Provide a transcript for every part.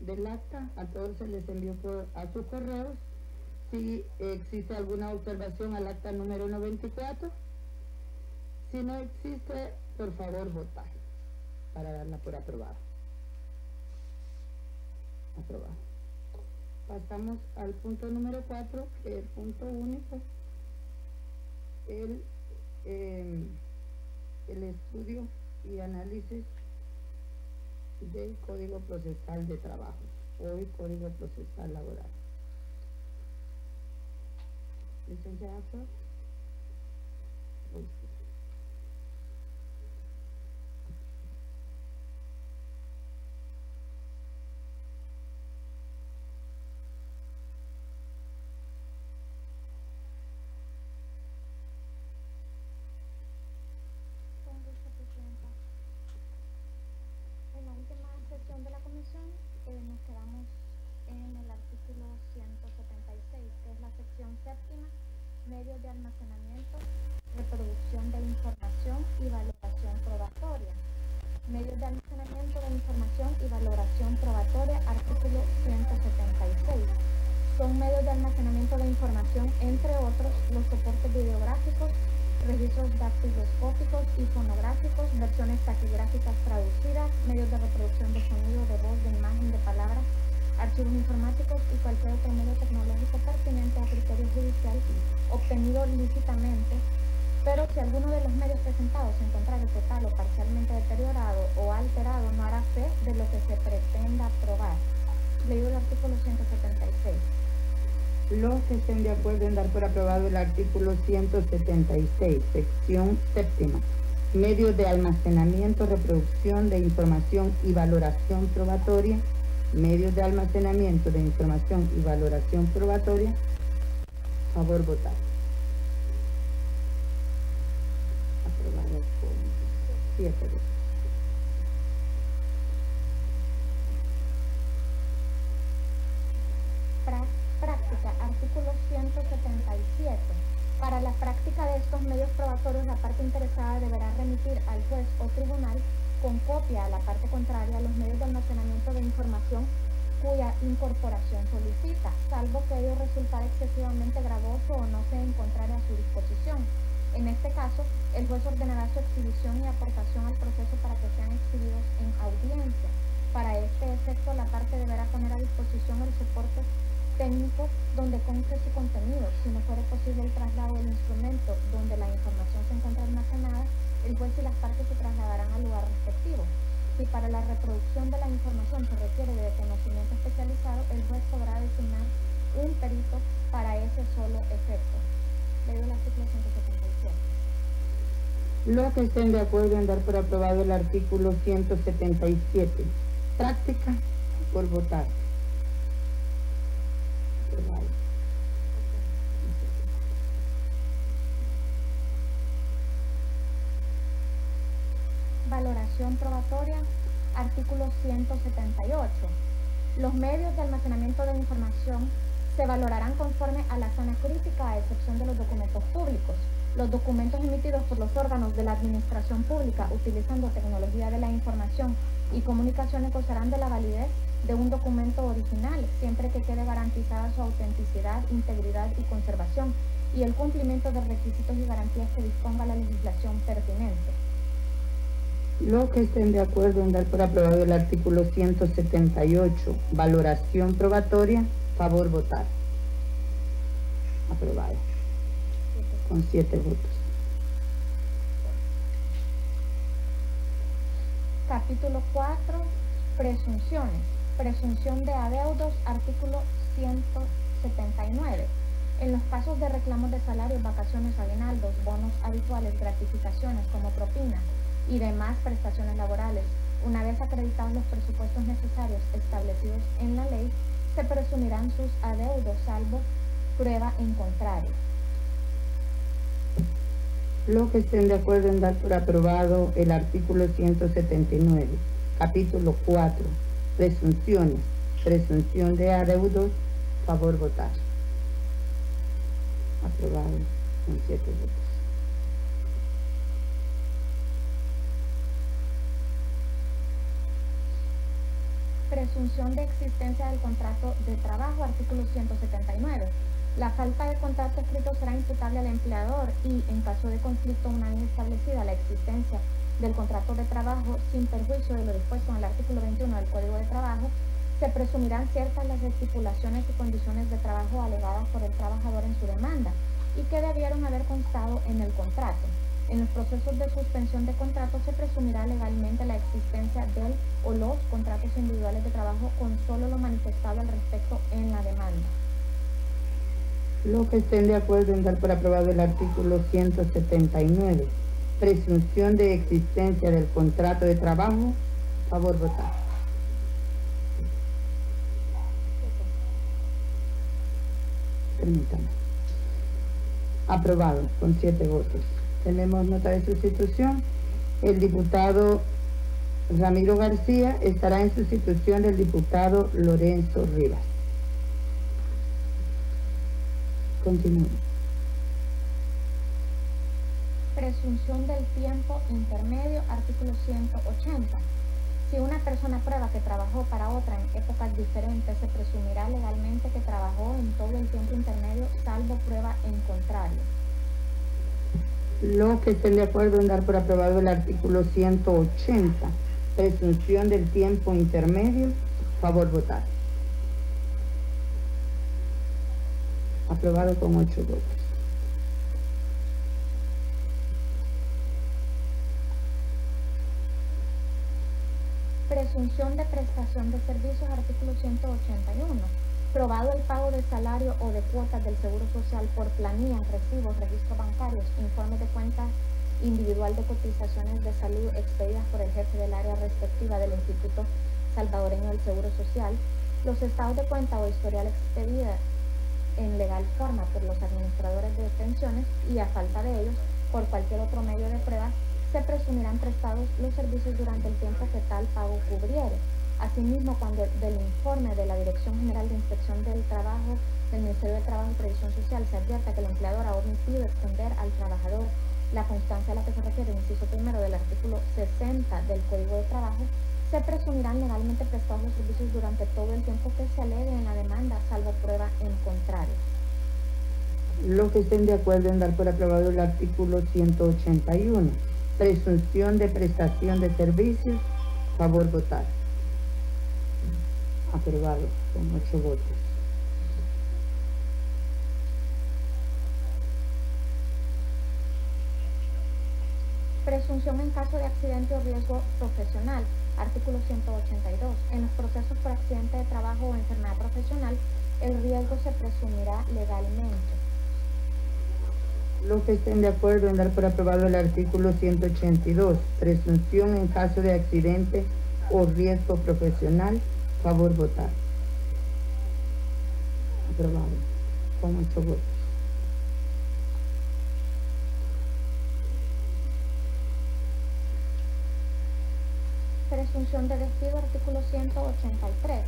del acta. A todos se les envió a sus correos. Si existe alguna observación al acta número 94. Si no existe, por favor, votar para darla por aprobada. Aprobado. Pasamos al punto número 4, que es el punto único, el estudio y análisis del Código Procesal de Trabajo, hoy Código Procesal Laboral. Licenciada Flor. De la comisión nos quedamos en el artículo 176, que es la sección séptima, medios de almacenamiento, reproducción de información y valoración probatoria. Medios de almacenamiento de información y valoración probatoria, artículo 176. Son medios de almacenamiento de información, entre otros, los soportes videográficos, registros dactiloscópicos y fonográficos, versiones taquigráficas traducidas, medios de reproducción de sonido, de voz, de imagen, de palabras, archivos informáticos y cualquier otro medio tecnológico pertinente a criterio judicial obtenido lícitamente, pero si alguno de los medios presentados se encontrara total o parcialmente deteriorado o alterado, no hará fe de lo que se pretenda probar. Leído el artículo 176. Los que estén de acuerdo en dar por aprobado el artículo 176, sección séptima, medios de almacenamiento, reproducción de información y valoración probatoria, medios de almacenamiento de información y valoración probatoria, favor votar. Aprobado por 7 votos. Práctica, artículo 177. Para la práctica de estos medios probatorios, la parte interesada deberá remitir al juez o tribunal con copia a la parte contraria los medios de almacenamiento de información cuya incorporación solicita, salvo que ello resultara excesivamente gravoso o no se encontrara a su disposición. En este caso, el juez ordenará su exhibición y aportación al proceso para que sean exhibidos en audiencia. Para este efecto, la parte deberá poner a disposición el soporte técnico donde conste su contenido. Si no fuera posible el traslado del instrumento donde la información se encuentra almacenada, el juez y las partes se trasladarán al lugar respectivo. Si para la reproducción de la información se requiere de conocimiento especializado, el juez podrá designar un perito para ese solo efecto. Leo el artículo 177. Los que estén de acuerdo en dar por aprobado el artículo 177, práctica, por votar. Valoración probatoria, artículo 178. Los medios de almacenamiento de información se valorarán conforme a la zona crítica, a excepción de los documentos públicos. Los documentos emitidos por los órganos de la administración pública utilizando tecnología de la información y comunicaciones gozarán de la validez de un documento original, siempre que quede garantizada su autenticidad, integridad y conservación, y el cumplimiento de requisitos y garantías que disponga la legislación pertinente. Los que estén de acuerdo en dar por aprobado el artículo 178, valoración probatoria, favor votar. Aprobado. Con 7 votos. Capítulo 4, presunciones. Presunción de adeudos, artículo 179. En los casos de reclamos de salarios, vacaciones, aguinaldos, bonos habituales, gratificaciones como propinas y demás prestaciones laborales, una vez acreditados los presupuestos necesarios establecidos en la ley, se presumirán sus adeudos, salvo prueba en contrario. Los que estén de acuerdo en dar por aprobado el artículo 179, capítulo 4, presunciones, presunción de adeudos, favor votar. Aprobado con 7 votos. Presunción de existencia del contrato de trabajo, artículo 179. La falta de contrato escrito será imputable al empleador y, en caso de conflicto, una vez establecida la existencia del contrato de trabajo, sin perjuicio de lo dispuesto en el artículo 21 del Código de Trabajo, se presumirán ciertas las estipulaciones y condiciones de trabajo alegadas por el trabajador en su demanda y que debieron haber constado en el contrato. En los procesos de suspensión de contrato se presumirá legalmente la existencia del o los contratos individuales de trabajo con solo lo manifestado al respecto en la demanda. Los que estén de acuerdo en dar por aprobado el artículo 179, presunción de existencia del contrato de trabajo, favor votar. Permítame. Aprobado con 7 votos. Tenemos nota de sustitución. El diputado Ramiro García estará en sustitución del diputado Lorenzo Rivas. Continúe. Presunción del tiempo intermedio, artículo 180. Si una persona prueba que trabajó para otra en épocas diferentes, se presumirá legalmente que trabajó en todo el tiempo intermedio, salvo prueba en contrario. Los que estén de acuerdo en dar por aprobado el artículo 180, presunción del tiempo intermedio, favor votar. Aprobado con 8 votos. Presunción de prestación de servicios, artículo 181. Probado el pago de salario o de cuotas del Seguro Social por planillas, recibos, registros bancarios, informes de cuentas individual de cotizaciones de salud expedidas por el jefe del área respectiva del Instituto Salvadoreño del Seguro Social, los estados de cuenta o historial expedida en legal forma por los administradores de pensiones y, a falta de ellos, por cualquier otro medio de prueba, se presumirán prestados los servicios durante el tiempo que tal pago cubriere. Asimismo, cuando del informe de la Dirección General de Inspección del Trabajo del Ministerio de Trabajo y Previsión Social se advierta que el empleador ha omitido extender al trabajador la constancia a la que se refiere el inciso primero del artículo 60 del Código de Trabajo, se presumirán legalmente prestados los servicios durante todo el tiempo que se alegue en la demanda, salvo prueba en contrario. Los que estén de acuerdo en dar por aprobado el artículo 181, presunción de prestación de servicios, favor votar. Aprobado con 8 votos. Presunción en caso de accidente o riesgo profesional, artículo 182. En los procesos por accidente de trabajo o enfermedad profesional, el riesgo se presumirá legalmente. Los que estén de acuerdo en dar por aprobado el artículo 182, presunción en caso de accidente o riesgo profesional, favor votar. Aprobado con 8 votos. Presunción de despido, artículo 183.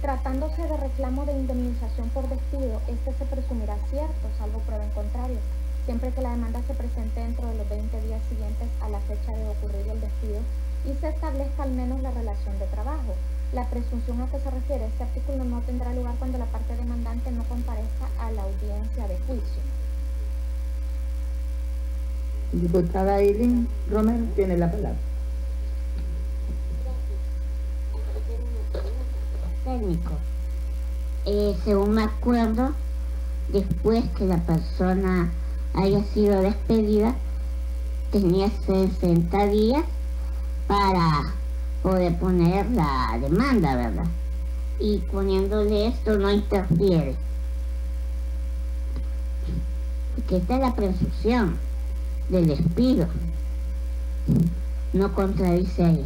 Tratándose de reclamo de indemnización por despido, este se presumirá cierto, salvo prueba en contrario, siempre que la demanda se presente dentro de los 20 días siguientes a la fecha de ocurrir el despido y se establezca al menos la relación de trabajo. La presunción a que se refiere este artículo no tendrá lugar cuando la parte demandante no comparezca a la audiencia de juicio. Diputada Eileen Romero tiene la palabra. Técnico. Según me acuerdo, después que la persona haya sido despedida, tenía 60 días para poder poner la demanda, ¿verdad? Y poniéndole esto no interfiere. Porque esta es la presunción del despido. No contradice ahí.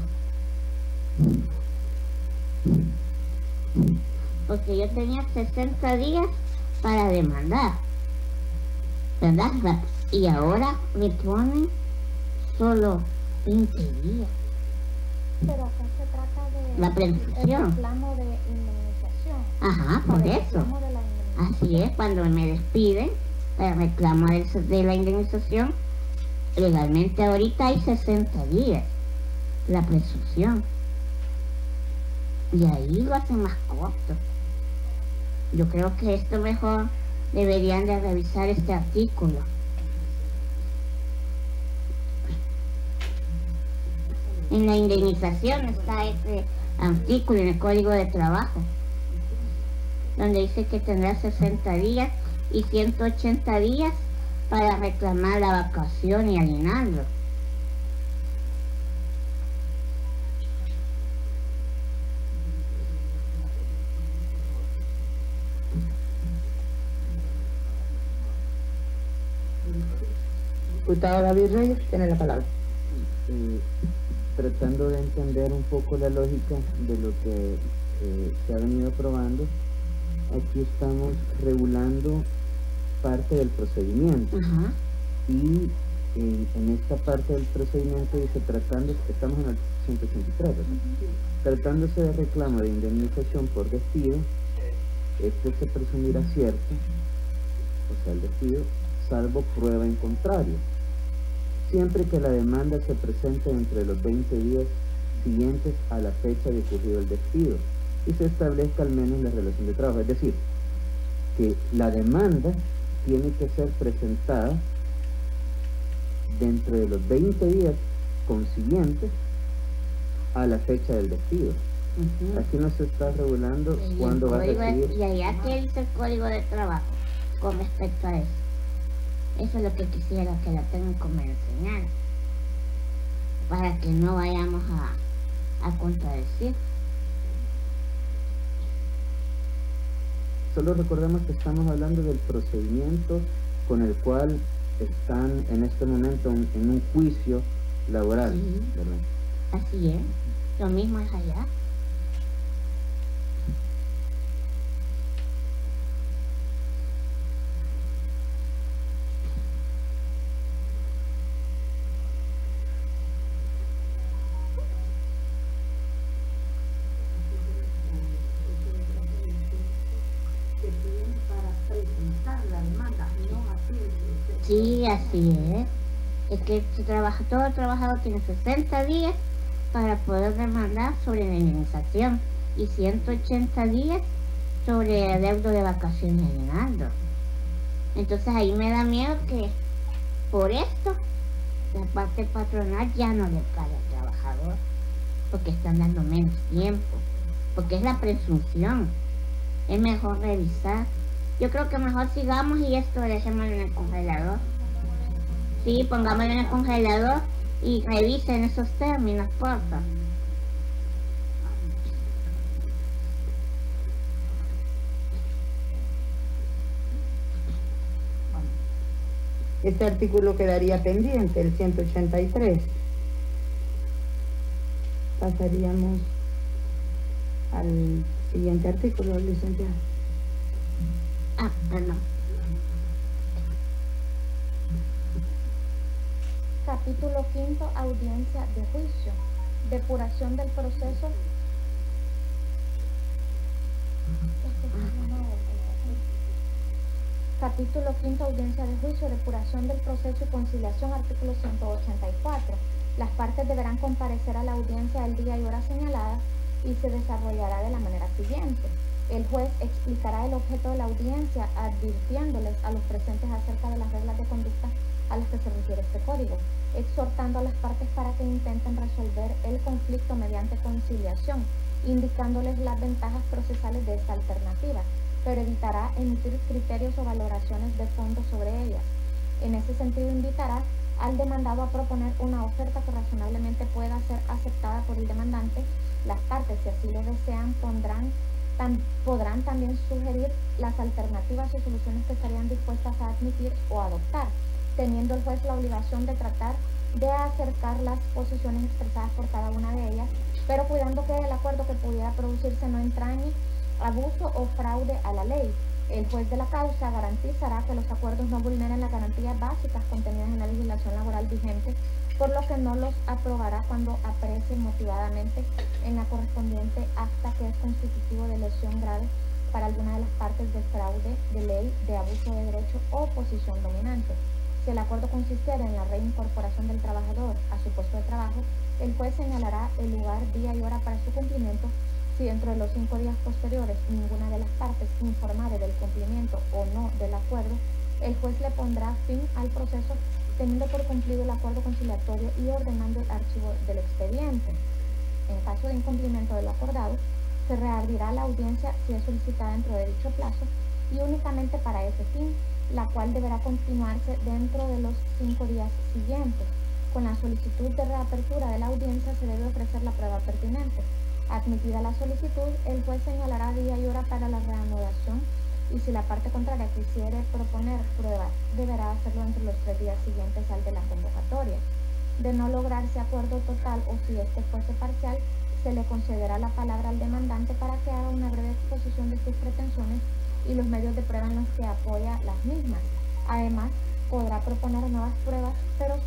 Porque yo tenía 60 días para demandar, ¿verdad? Y ahora me ponen solo 20 días. Pero acá se trata de la presunción. El reclamo de indemnización. Ajá, por el eso. Reclamo de la indemnización. Así es, cuando me despiden, el reclamo de la indemnización, legalmente ahorita hay 60 días, la presunción. Y ahí lo hacen más corto. Yo creo que esto mejor deberían de revisar este artículo. En la indemnización está ese artículo en el Código de Trabajo, donde dice que tendrá 60 días y 180 días para reclamar la vacación y aguinaldo. Diputado David Reyes, tiene la palabra. Tratando de entender un poco la lógica de lo que se ha venido aprobando, aquí estamos regulando parte del procedimiento. Ajá. Y en esta parte del procedimiento dice, estamos en el 183, ¿verdad? Tratándose de reclamo de indemnización por despido, este se presumirá cierto, o sea, el despido, salvo prueba en contrario, siempre que la demanda se presente entre los 20 días siguientes a la fecha de ocurrido el despido y se establezca al menos la relación de trabajo. Es decir, que la demanda tiene que ser presentada dentro de los 20 días consiguientes a la fecha del despido. Aquí no se está regulando cuándo va a recibir. Y allá que dice el Código de Trabajo con respecto a eso. Eso es lo que quisiera que la técnico me enseñara, para que no vayamos a contradecir. Solo recordemos que estamos hablando del procedimiento con el cual están en este momento en un juicio laboral, Sí. ¿verdad? Así es, lo mismo es allá. Sí, así es. Es que todo trabajador tiene 60 días para poder demandar sobre la indemnización y 180 días sobre el adeudo de vacaciones y aguinaldo. Entonces ahí me da miedo que por esto la parte patronal ya no le paga al trabajador, porque están dando menos tiempo, porque es la presunción. Es mejor revisar. Yo creo que mejor sigamos y esto dejémoslo en el congelador. Sí, pongámoslo en el congelador y revisen esos términos, porfa. Este artículo quedaría pendiente, el 183. Pasaríamos al siguiente artículo, licenciado. Ah, perdón. Capítulo 5, audiencia de juicio. Depuración del proceso. Capítulo 5, audiencia de juicio, depuración del proceso y conciliación, artículo 184. Las partes deberán comparecer a la audiencia el día y hora señaladas y se desarrollará de la manera siguiente. El juez explicará el objeto de la audiencia advirtiéndoles a los presentes acerca de las reglas de conducta a las que se refiere este código, exhortando a las partes para que intenten resolver el conflicto mediante conciliación, indicándoles las ventajas procesales de esta alternativa, pero evitará emitir criterios o valoraciones de fondo sobre ellas. En ese sentido, invitará al demandado a proponer una oferta que razonablemente pueda ser aceptada por el demandante. Las partes, si así lo desean, podrán también sugerir las alternativas o soluciones que estarían dispuestas a admitir o adoptar, teniendo el juez la obligación de tratar de acercar las posiciones expresadas por cada una de ellas, pero cuidando que el acuerdo que pudiera producirse no entrañe abuso o fraude a la ley. El juez de la causa garantizará que los acuerdos no vulneren las garantías básicas contenidas en la legislación laboral vigente, por lo que no los aprobará cuando aprecie motivadamente en la correspondiente acta que es constitutivo de lesión grave para alguna de las partes de fraude de ley, de abuso de derecho o posición dominante. Si el acuerdo consistiera en la reincorporación del trabajador a su puesto de trabajo, el juez señalará el lugar, día y hora para su cumplimiento, Si dentro de los 5 días posteriores ninguna de las partes informare del cumplimiento o no del acuerdo, el juez le pondrá fin al proceso teniendo por cumplido el acuerdo conciliatorio y ordenando el archivo del expediente. En caso de incumplimiento de lo acordado, se reabrirá la audiencia si es solicitada dentro de dicho plazo y únicamente para ese fin, la cual deberá continuarse dentro de los 5 días siguientes. Con la solicitud de reapertura de la audiencia se debe ofrecer la prueba pertinente. Admitida la solicitud, el juez señalará día y hora para la reanudación y si la parte contraria quisiere proponer pruebas, deberá hacerlo entre los 3 días siguientes al de la convocatoria. De no lograrse acuerdo total o si este fuese parcial, se le concederá la palabra al demandante para que haga una breve exposición de sus pretensiones y los medios de prueba en los que apoya las mismas. Además, podrá proponer nuevas pruebas, pero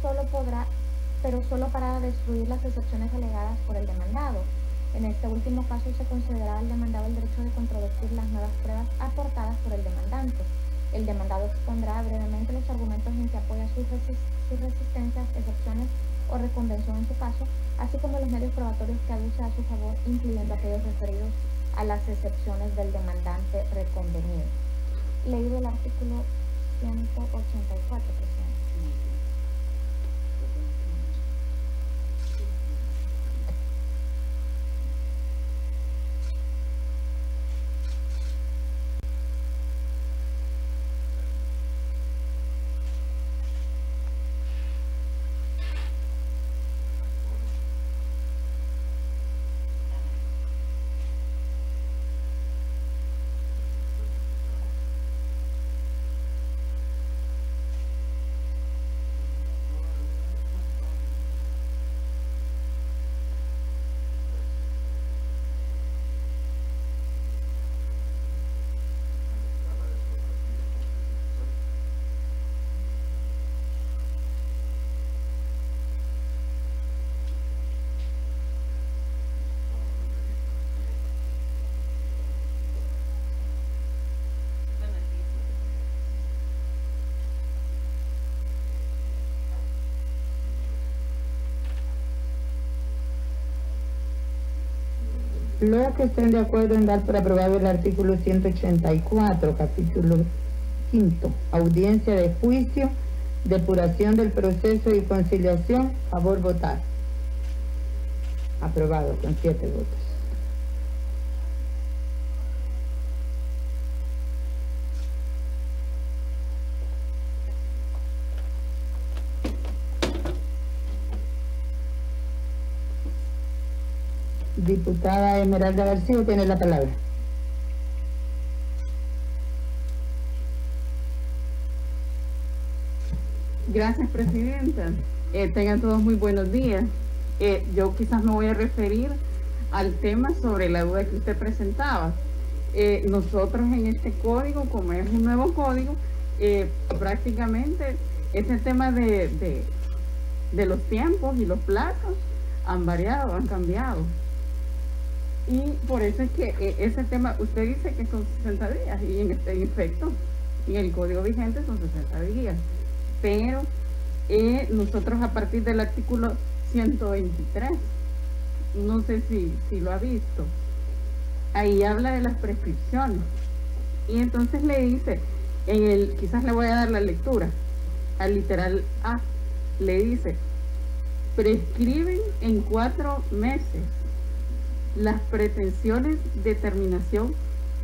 solo para destruir las excepciones alegadas por el demandado. En este último caso se concederá al demandado el derecho de controvertir las nuevas pruebas aportadas por el demandante. El demandado expondrá brevemente los argumentos en que apoya sus resistencias, excepciones o reconvención en su caso, así como los medios probatorios que aduce a su favor, incluyendo aquellos referidos a las excepciones del demandante reconvenido. Leído el artículo 184, presidente. Los que estén de acuerdo en dar por aprobado el artículo 184, capítulo 5, audiencia de juicio, depuración del proceso y conciliación, favor votar. Aprobado con 7 votos. Diputada Esmeralda García tiene la palabra. Gracias, presidenta. Tengan todos muy buenos días. Yo quizás me voy a referir al tema sobre la duda que usted presentaba. Nosotros en este código, como es un nuevo código, prácticamente ese tema de los tiempos y los plazos han variado, han cambiado. Y por eso es que ese tema, usted dice que son 60 días, y en efecto, en el código vigente son 60 días. Pero nosotros a partir del artículo 123, no sé si lo ha visto, ahí habla de las prescripciones. Y entonces le dice, quizás le voy a dar la lectura, al literal A, le dice, prescriben en 4 meses las pretensiones de terminación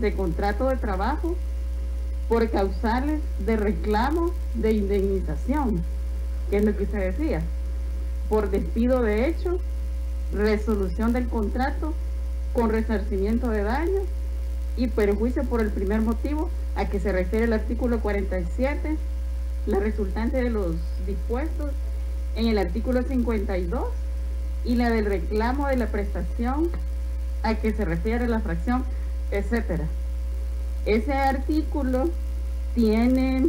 de contrato de trabajo por causales de reclamo de indemnización, que es lo que usted decía, por despido de hecho, resolución del contrato con resarcimiento de daños y perjuicio por el primer motivo a que se refiere el artículo 47, la resultante de los dispuestos en el artículo 52 y la del reclamo de la prestación a que se refiere la fracción, etcétera. Ese artículo tiene,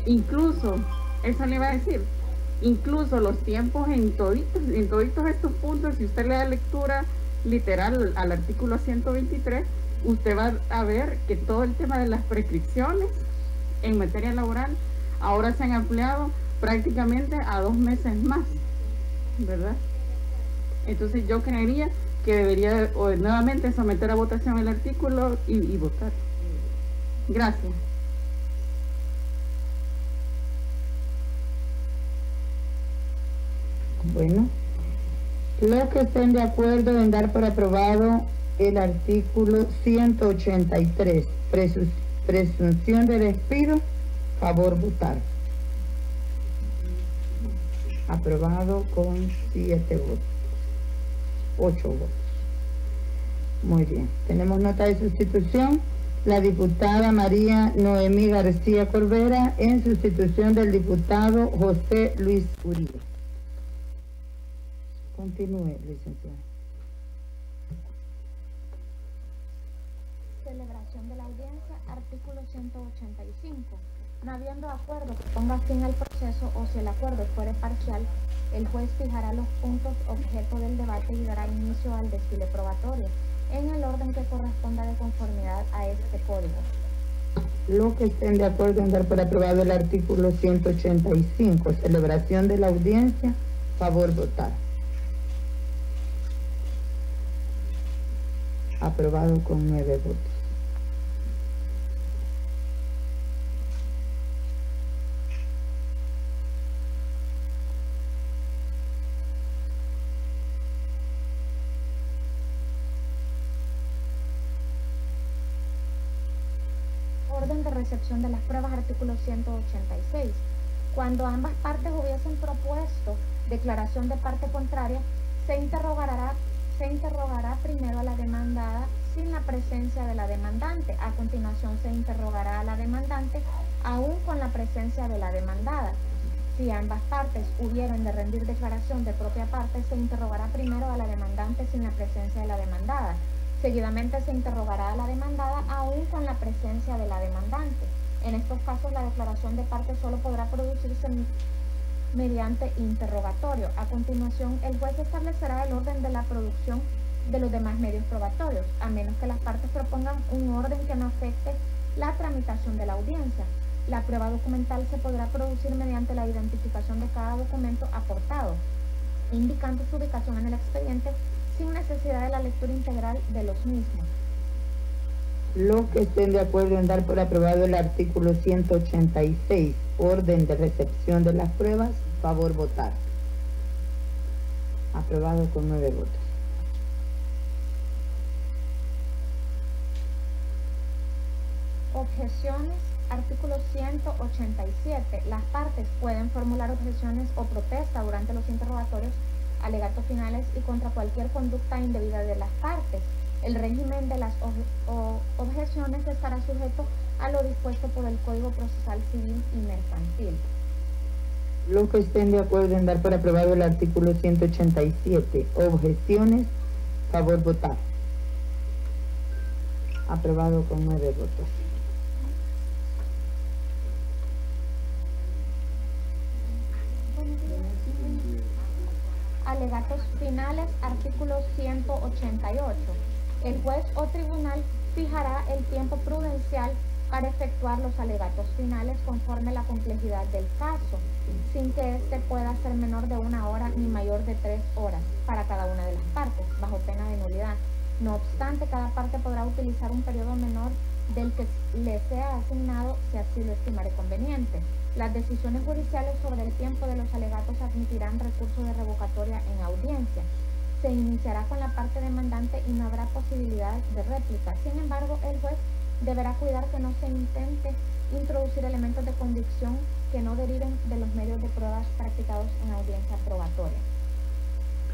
incluso, eso le iba a decir, incluso los tiempos en toditos estos puntos, si usted le da lectura literal al artículo 123, usted va a ver que todo el tema de las prescripciones en materia laboral ahora se han ampliado prácticamente a 2 meses más, ¿verdad? Entonces yo creería que debería nuevamente someter a votación el artículo y votar. Gracias. Bueno, los que estén de acuerdo en dar por aprobado el artículo 183, presunción de despido, favor votar. Aprobado con 7 votos, 8 votos. Muy bien, tenemos nota de sustitución. La diputada María Noemí García Corbera en sustitución del diputado José Luis Uribe. Continúe, licenciada. Celebración de la audiencia, artículo 185. No habiendo acuerdo que ponga fin al proceso o si el acuerdo fuere parcial, el juez fijará los puntos objeto del debate y dará inicio al desfile probatorio en el orden que corresponda de conformidad a este código. Los que estén de acuerdo en dar por aprobado el artículo 185, celebración de la audiencia, favor votar. Aprobado con 9 votos. Orden de recepción de las pruebas, artículo 186. Cuando ambas partes hubiesen propuesto declaración de parte contraria, se interrogará primero a la demandada sin la presencia de la demandante. A continuación se interrogará a la demandante aún con la presencia de la demandada. Si ambas partes hubieran de rendir declaración de propia parte, se interrogará primero a la demandante sin la presencia de la demandada. Seguidamente se interrogará a la demandada aún con la presencia de la demandante. En estos casos la declaración de parte solo podrá producirse mediante interrogatorio. A continuación, el juez establecerá el orden de la producción de los demás medios probatorios, a menos que las partes propongan un orden que no afecte la tramitación de la audiencia. La prueba documental se podrá producir mediante la identificación de cada documento aportado, indicando su ubicación en el expediente sin necesidad de la lectura integral de los mismos. Los que estén de acuerdo en dar por aprobado el artículo 186, orden de recepción de las pruebas, favor votar. Aprobado con 9 votos. Objeciones, artículo 187. Las partes pueden formular objeciones o protesta durante los interrogatorios, alegatos finales y contra cualquier conducta indebida de las partes. El régimen de las objeciones estará sujeto a lo dispuesto por el Código Procesal Civil y Mercantil. Los que estén de acuerdo en dar por aprobado el artículo 187, objeciones, favor votar. Aprobado con 9 votos. Alegatos finales, artículo 188. El juez o tribunal fijará el tiempo prudencial para efectuar los alegatos finales conforme la complejidad del caso, sin que éste pueda ser menor de 1 hora ni mayor de 3 horas para cada una de las partes, bajo pena de nulidad. No obstante, cada parte podrá utilizar un periodo menor del que le sea asignado si así lo estimare conveniente. Las decisiones judiciales sobre el tiempo de los alegatos admitirán recurso de revocatoria en audiencia. Se iniciará con la parte demandante y no habrá posibilidad de réplica. Sin embargo, el juez deberá cuidar que no se intente introducir elementos de convicción que no deriven de los medios de pruebas practicados en audiencia probatoria.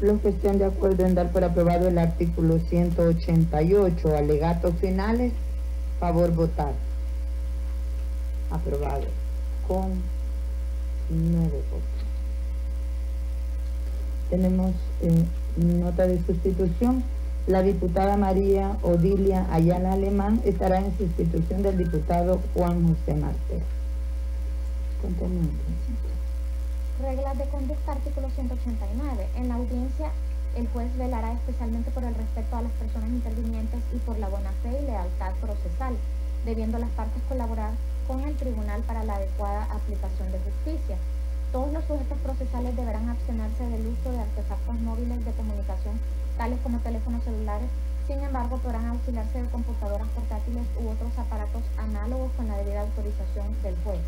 Los que estén de acuerdo en dar por aprobado el artículo 188, alegatos finales, favor votar. Aprobado con 9 votos. Tenemos nota de sustitución. La diputada María Odilia Ayala Alemán estará en sustitución del diputado Juan José Martel. Continúe. Reglas de conducta, artículo 189. En la audiencia, el juez velará especialmente por el respeto a las personas intervinientes y por la buena fe y lealtad procesal, debiendo las partes colaborar con el tribunal para la adecuada aplicación de justicia. Todos los sujetos procesales deberán abstenerse del uso de artefactos móviles de comunicación, tales como teléfonos celulares. Sin embargo, podrán auxiliarse de computadoras portátiles u otros aparatos análogos con la debida autorización del juez.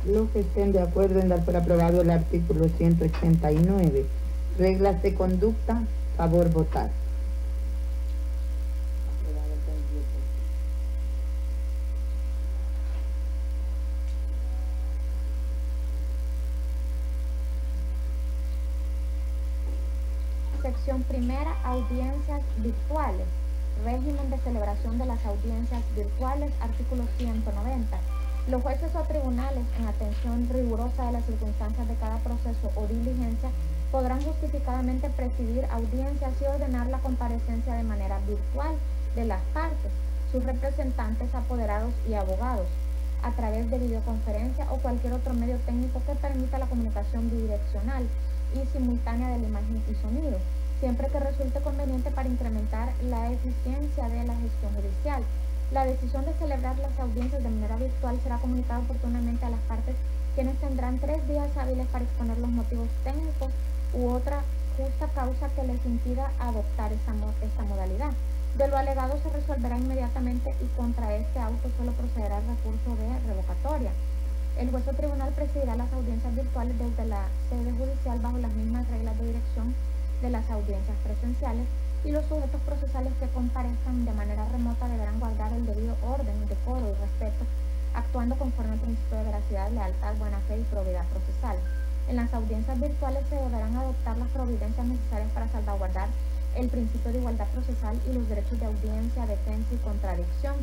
Los que estén de acuerdo en dar por aprobado el artículo 189, reglas de conducta, favor votar. Sección primera, audiencias virtuales. Régimen de celebración de las audiencias virtuales, artículo 190. Los jueces o tribunales, en atención rigurosa de las circunstancias de cada proceso o diligencia, podrán justificadamente presidir audiencias y ordenar la comparecencia de manera virtual de las partes, sus representantes, apoderados y abogados, a través de videoconferencia o cualquier otro medio técnico que permita la comunicación bidireccional y simultánea de la imagen y sonido, siempre que resulte conveniente para incrementar la eficiencia de la gestión judicial. La decisión de celebrar las audiencias de manera virtual será comunicada oportunamente a las partes, quienes tendrán 3 días hábiles para exponer los motivos técnicos u otra justa causa que les impida adoptar esta modalidad. De lo alegado se resolverá inmediatamente y contra este auto solo procederá el recurso de revocatoria. El juez o tribunal presidirá las audiencias virtuales desde la sede judicial bajo las mismas reglas de dirección de las audiencias presenciales, y los sujetos procesales que comparezcan de manera remota deberán guardar el debido orden, decoro y respeto, actuando conforme al principio de veracidad, lealtad, buena fe y probidad procesal. En las audiencias virtuales se deberán adoptar las providencias necesarias para salvaguardar el principio de igualdad procesal y los derechos de audiencia, defensa y contradicción,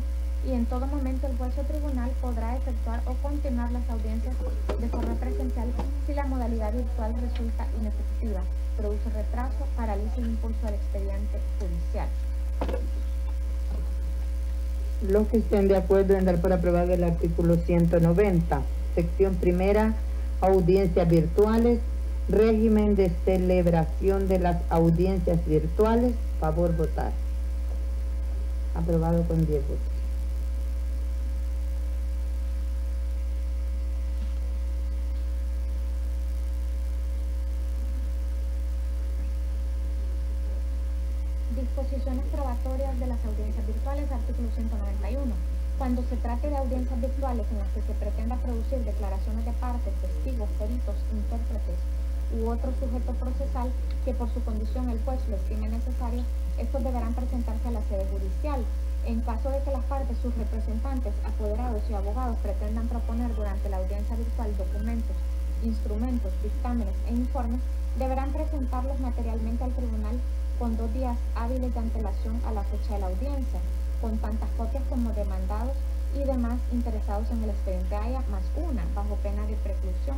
y en todo momento el juez o tribunal podrá efectuar o continuar las audiencias de forma presencial si la modalidad virtual resulta inefectiva, produce retraso, paraliza el impulso del expediente judicial. Los que estén de acuerdo en dar por aprobado el artículo 190, sección primera, audiencias virtuales, régimen de celebración de las audiencias virtuales, favor votar. Aprobado con 10 votos. Disposiciones probatorias de las audiencias virtuales, artículo 191. Cuando se trate de audiencias virtuales en las que se pretenda producir declaraciones de partes, testigos, peritos, intérpretes u otro sujeto procesal que por su condición el juez lo estime necesario, estos deberán presentarse a la sede judicial. En caso de que las partes, sus representantes, apoderados y abogados pretendan proponer durante la audiencia virtual documentos, instrumentos, dictámenes e informes, deberán presentarlos materialmente al tribunal con 2 días hábiles de antelación a la fecha de la audiencia, con tantas copias como demandados y demás interesados en el expediente haya, más una, bajo pena de preclusión.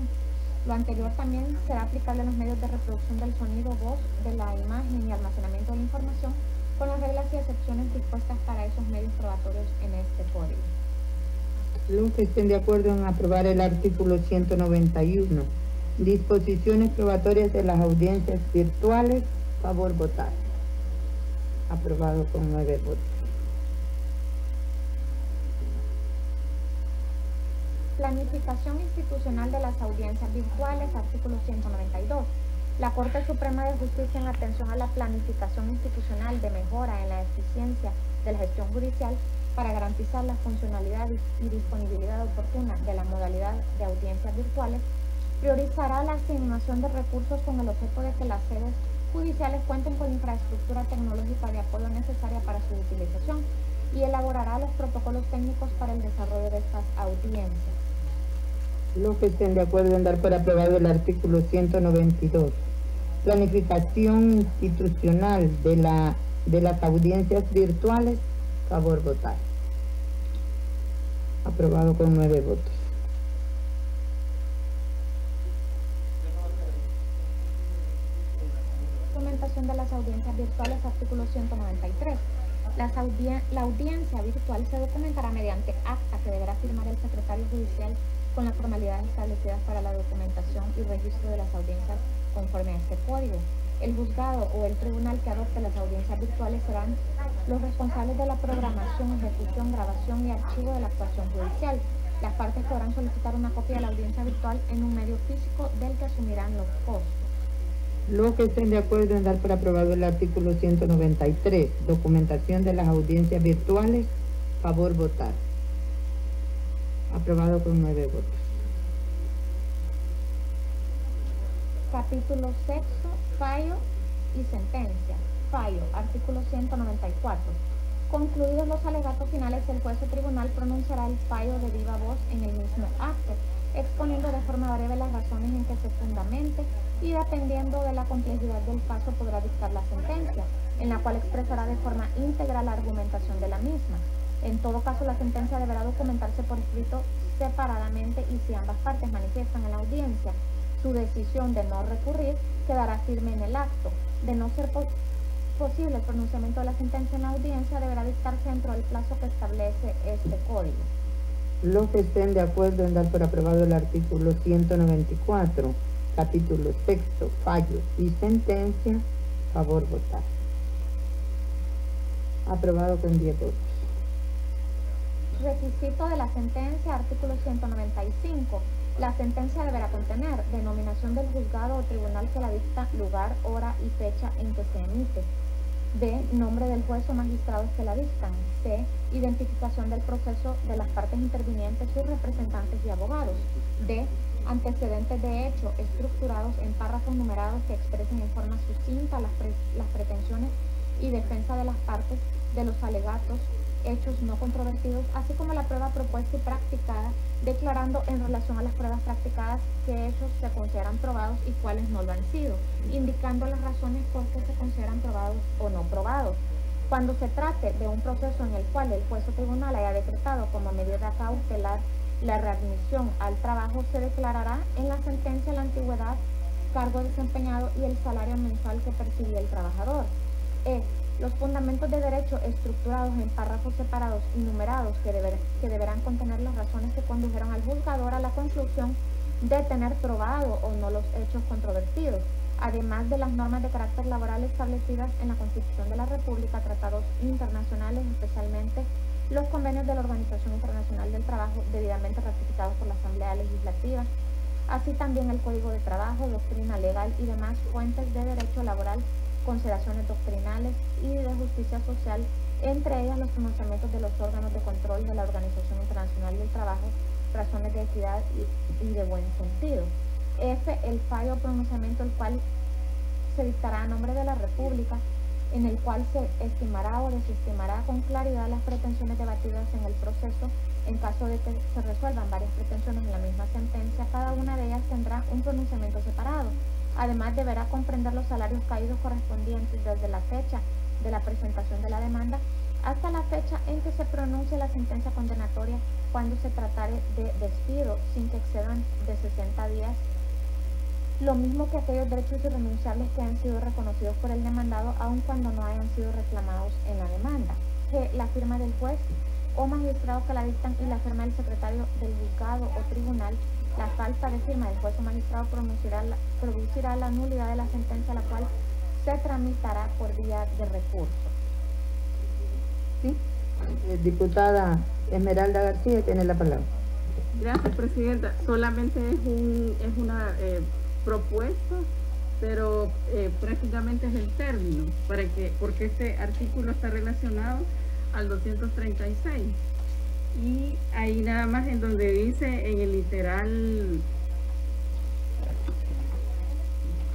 Lo anterior también será aplicable a los medios de reproducción del sonido, voz, de la imagen y almacenamiento de la información, con las reglas y excepciones dispuestas para esos medios probatorios en este código. Los que estén de acuerdo en aprobar el artículo 191, disposiciones probatorias de las audiencias virtuales, favor votar. Aprobado con 9 votos. Planificación institucional de las audiencias virtuales, artículo 192. La Corte Suprema de Justicia, en atención a la planificación institucional de mejora en la eficiencia de la gestión judicial para garantizar la funcionalidad y disponibilidad oportuna de la modalidad de audiencias virtuales, priorizará la asignación de recursos con el objeto de que las sedes judiciales cuenten con infraestructura tecnológica de apoyo necesaria para su utilización y elaborará los protocolos técnicos para el desarrollo de estas audiencias. Los que estén de acuerdo en dar por aprobado el artículo 192, planificación institucional de las audiencias virtuales, favor votar. Aprobado con 9 votos. Documentación de las audiencias virtuales, artículo 193. La audiencia virtual se documentará mediante acta que deberá firmar el secretario judicial con las formalidades establecidas para la documentación y registro de las audiencias conforme a este código. El juzgado o el tribunal que adopte las audiencias virtuales serán los responsables de la programación, ejecución, grabación y archivo de la actuación judicial. Las partes podrán solicitar una copia de la audiencia virtual en un medio físico del que asumirán los costos. Los que estén de acuerdo en dar por aprobado el artículo 193, documentación de las audiencias virtuales, favor votar. Aprobado con 9 votos. Capítulo sexto, fallo y sentencia. Fallo, artículo 194. Concluidos los alegatos finales, el juez o tribunal pronunciará el fallo de viva voz en el mismo acto, exponiendo de forma breve las razones en que se fundamente y dependiendo de la complejidad del caso podrá dictar la sentencia, en la cual expresará de forma íntegra la argumentación de la misma. En todo caso, la sentencia deberá documentarse por escrito separadamente y si ambas partes manifiestan en la audiencia su decisión de no recurrir, quedará firme en el acto. De no ser posible el pronunciamiento de la sentencia en la audiencia, deberá dictarse dentro del plazo que establece este código. Los que estén de acuerdo en dar por aprobado el artículo 194, capítulo sexto, fallo y sentencia, favor votar. Aprobado con 10 votos. Requisito de la sentencia, artículo 195. La sentencia deberá contener denominación del juzgado o tribunal que la dicta, lugar, hora y fecha en que se emite. B. Nombre del juez o magistrados que la dictan. C. Identificación del proceso de las partes intervinientes, sus representantes y abogados. D. Antecedentes de hecho estructurados en párrafos numerados que expresen en forma sucinta las pretensiones y defensa de las partes de los alegatos, hechos no controvertidos, así como la prueba propuesta y practicada, declarando en relación a las pruebas practicadas qué hechos se consideran probados y cuáles no lo han sido, indicando las razones por qué se consideran probados o no probados. Cuando se trate de un proceso en el cual el juez o tribunal haya decretado como medida cautelar la readmisión al trabajo, se declarará en la sentencia la antigüedad, cargo desempeñado y el salario mensual que percibía el trabajador. Los fundamentos de derecho estructurados en párrafos separados y numerados que deberán contener las razones que condujeron al juzgador a la conclusión de tener probado o no los hechos controvertidos, además de las normas de carácter laboral establecidas en la Constitución de la República, tratados internacionales, especialmente los convenios de la Organización Internacional del Trabajo debidamente ratificados por la Asamblea Legislativa, así también el Código de Trabajo, doctrina legal y demás fuentes de derecho laboral, consideraciones doctrinales y de justicia social, entre ellas los pronunciamientos de los órganos de control de la Organización Internacional del Trabajo, razones de equidad y de buen sentido. F. El fallo o pronunciamiento el cual se dictará a nombre de la República, en el cual se estimará o desestimará con claridad las pretensiones debatidas en el proceso. En caso de que se resuelvan varias pretensiones en la misma sentencia, cada una de ellas tendrá un pronunciamiento separado. Además, deberá comprender los salarios caídos correspondientes desde la fecha de la presentación de la demanda hasta la fecha en que se pronuncie la sentencia condenatoria cuando se tratare de despido sin que excedan de 60 días, lo mismo que aquellos derechos irrenunciables que han sido reconocidos por el demandado aun cuando no hayan sido reclamados en la demanda. G. La firma del juez o magistrado que la dictan y la firma del secretario del juzgado o tribunal. La falta de firma del juez o magistrado producirá la nulidad de la sentencia, la cual se tramitará por vía de recurso. ¿Sí? Diputada Esmeralda García tiene la palabra. Gracias, Presidenta. Solamente es una propuesta, pero prácticamente es el término, porque este artículo está relacionado al 236. Y ahí nada más en donde dice en el literal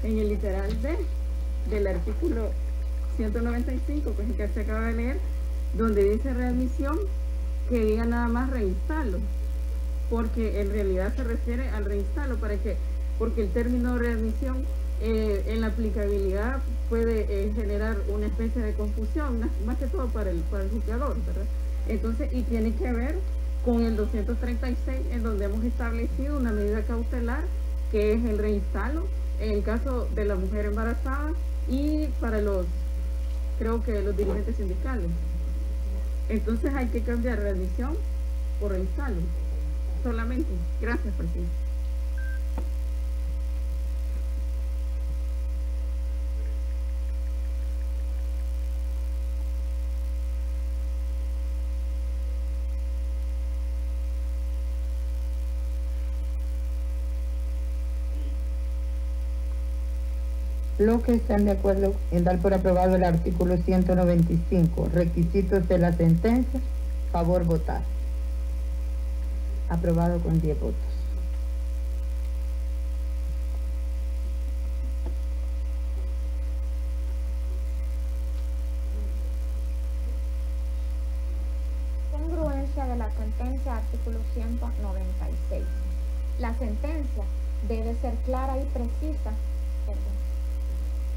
D del artículo 195, pues el que se acaba de leer, donde dice readmisión, que diga nada más reinstalo, porque en realidad se refiere al reinstalo. ¿Para qué? Porque el término readmisión en la aplicabilidad puede generar una especie de confusión, más que todo para el juzgador, ¿verdad? Entonces, y tiene que ver con el 236, en donde hemos establecido una medida cautelar que es el reinstalo en el caso de la mujer embarazada y para creo que los dirigentes sindicales. Entonces hay que cambiar readmisión por reinstalo solamente. Gracias, Presidente. Los que están de acuerdo en dar por aprobado el artículo 195, requisitos de la sentencia, favor votar. Aprobado con 10 votos. Congruencia de la sentencia, artículo 196. La sentencia debe ser clara y precisa,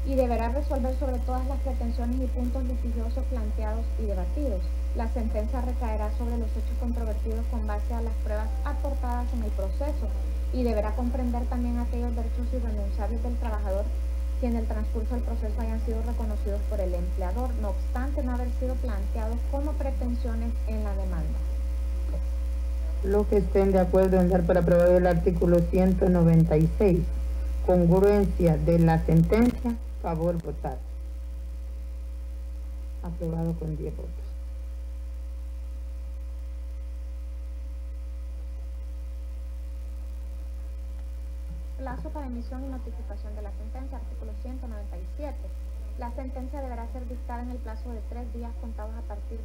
y deberá resolver sobre todas las pretensiones y puntos litigiosos planteados y debatidos. La sentencia recaerá sobre los hechos controvertidos con base a las pruebas aportadas en el proceso y deberá comprender también aquellos derechos irrenunciables del trabajador que en el transcurso del proceso hayan sido reconocidos por el empleador, no obstante no haber sido planteados como pretensiones en la demanda. Los que estén de acuerdo en dar por aprobado el artículo 196, congruencia de la sentencia, favor votar. Aprobado con 10 votos. Plazo para emisión y notificación de la sentencia, artículo 197. La sentencia deberá ser dictada en el plazo de 3 días contados a partir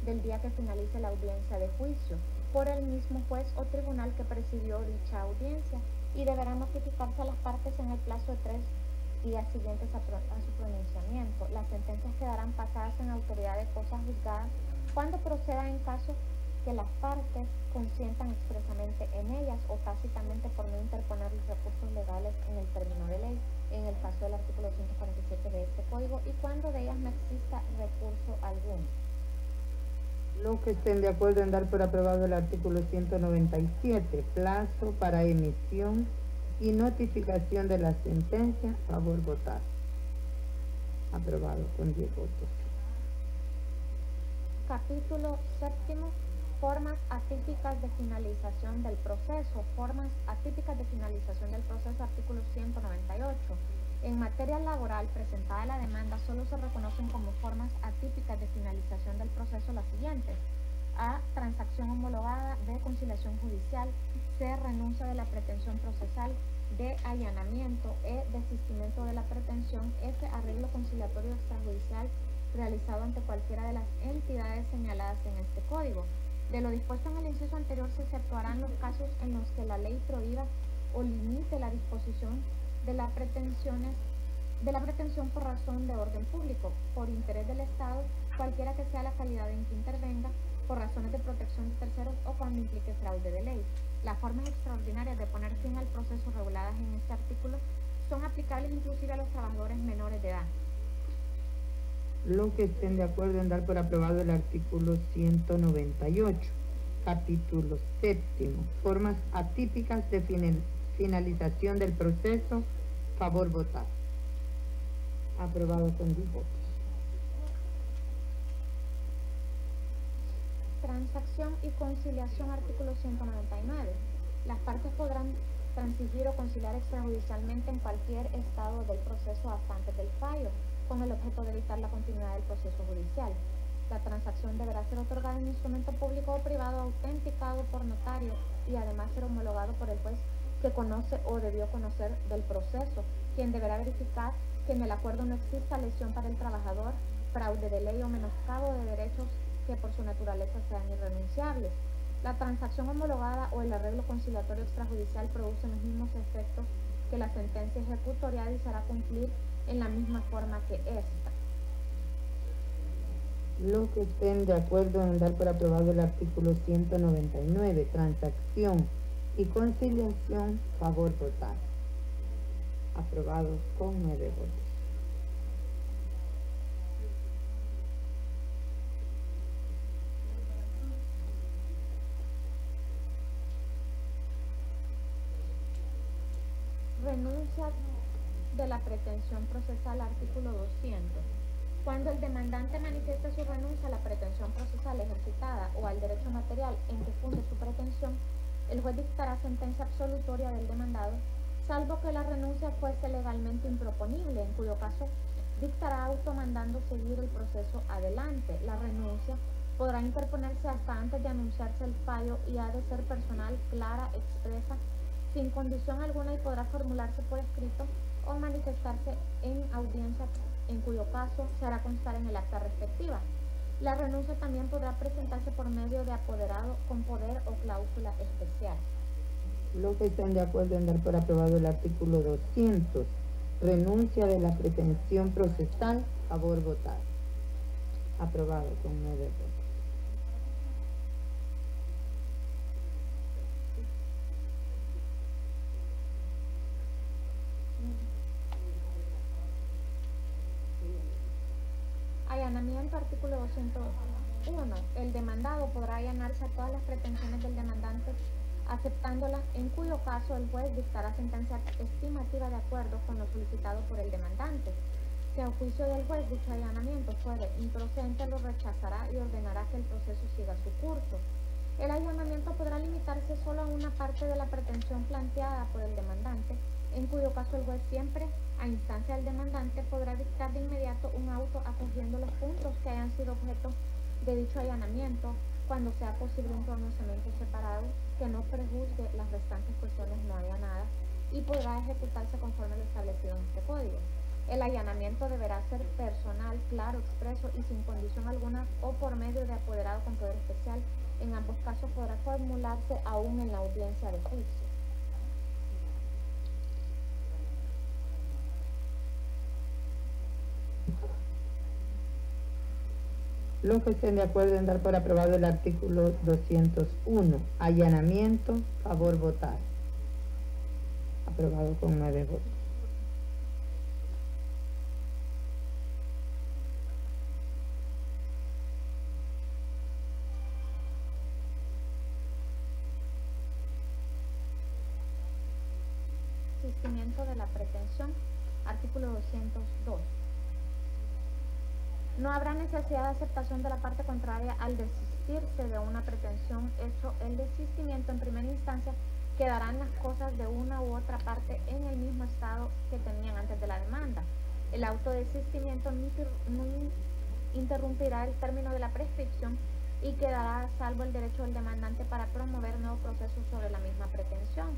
del día que finalice la audiencia de juicio por el mismo juez o tribunal que presidió dicha audiencia y deberá notificarse a las partes en el plazo de 3 días siguientes a su pronunciamiento. Las sentencias quedarán pasadas en autoridad de cosas juzgadas cuando proceda en caso que las partes consientan expresamente en ellas o tácitamente por no interponer los recursos legales en el término de ley, en el caso del artículo 147 de este código, y cuando de ellas no exista recurso alguno. Los que estén de acuerdo en dar por aprobado el artículo 197, plazo para emisión y notificación de la sentencia, favor votar. Aprobado con 10 votos. Capítulo séptimo. Formas atípicas de finalización del proceso. Formas atípicas de finalización del proceso, artículo 198. En materia laboral presentada la demanda, solo se reconocen como formas atípicas de finalización del proceso las siguientes: A. Transacción homologada. B. Conciliación judicial. C. Renuncia de la pretensión procesal. D. Allanamiento. E. Desistimiento de la pretensión. F. Arreglo conciliatorio extrajudicial realizado ante cualquiera de las entidades señaladas en este código. De lo dispuesto en el inciso anterior se exceptuarán los casos en los que la ley prohíba o limite la disposición de la pretensión por razón de orden público, por interés del Estado, cualquiera que sea la calidad en que intervenga, por razones de protección de terceros o cuando implique fraude de ley. Las formas extraordinarias de poner fin al proceso reguladas en este artículo son aplicables inclusive a los trabajadores menores de edad. Los que estén de acuerdo en dar por aprobado el artículo 198, capítulo séptimo, formas atípicas de finalización del proceso, favor votar. Aprobado con 10 votos. Transacción y conciliación, artículo 199. Las partes podrán transigir o conciliar extrajudicialmente en cualquier estado del proceso hasta antes del fallo, con el objeto de evitar la continuidad del proceso judicial. La transacción deberá ser otorgada en instrumento público o privado autenticado por notario y además ser homologado por el juez que conoce o debió conocer del proceso, quien deberá verificar que en el acuerdo no exista lesión para el trabajador, fraude de ley o menoscabo de derechos que por su naturaleza sean irrenunciables. La transacción homologada o el arreglo conciliatorio extrajudicial producen los mismos efectos que la sentencia ejecutorial y será cumplir en la misma forma que esta. Los que estén de acuerdo en dar por aprobado el artículo 199, transacción y conciliación, favor votar. Aprobado con 9 votos. Renuncia de la pretensión procesal, artículo 200. Cuando el demandante manifieste su renuncia a la pretensión procesal ejercitada o al derecho material en que funde su pretensión, el juez dictará sentencia absolutoria del demandado, salvo que la renuncia fuese legalmente improponible, en cuyo caso dictará auto mandando seguir el proceso adelante. La renuncia podrá interponerse hasta antes de anunciarse el fallo y ha de ser personal, clara, expresa, sin condición alguna, y podrá formularse por escrito o manifestarse en audiencia, en cuyo caso se hará constar en el acta respectiva. La renuncia también podrá presentarse por medio de apoderado con poder o cláusula especial. Los que estén de acuerdo en dar por aprobado el artículo 200, renuncia de la pretensión procesal, favor votar. Aprobado con 9 votos. Allanamiento, artículo 201. El demandado podrá allanarse a todas las pretensiones del demandante, aceptándolas, en cuyo caso el juez dictará sentencia estimativa de acuerdo con lo solicitado por el demandante. Si a juicio del juez dicho allanamiento fuere improcedente, lo rechazará y ordenará que el proceso siga su curso. El allanamiento podrá limitarse solo a una parte de la pretensión planteada por el demandante, en cuyo caso el juez, siempre a instancia del demandante, podrá dictar de inmediato un auto acogiendo los puntos que hayan sido objeto de dicho allanamiento, cuando sea posible un pronunciamiento separado que no prejuzgue las restantes cuestiones no allanadas, y podrá ejecutarse conforme lo establecido en este código. El allanamiento deberá ser personal, claro, expreso y sin condición alguna, o por medio de apoderado con poder especial. En ambos casos podrá formularse aún en la audiencia de juicio. Los que estén de acuerdo en dar por aprobado el artículo 201, allanamiento, favor votar. Aprobado con 9 votos. Desistimiento de la pretensión, artículo 202. No habrá necesidad de aceptación de la parte contraria al desistirse de una pretensión. Hecho el desistimiento en primera instancia, quedarán las cosas de una u otra parte en el mismo estado que tenían antes de la demanda. El autodesistimiento no interrumpirá el término de la prescripción y quedará a salvo el derecho del demandante para promover nuevos procesos sobre la misma pretensión.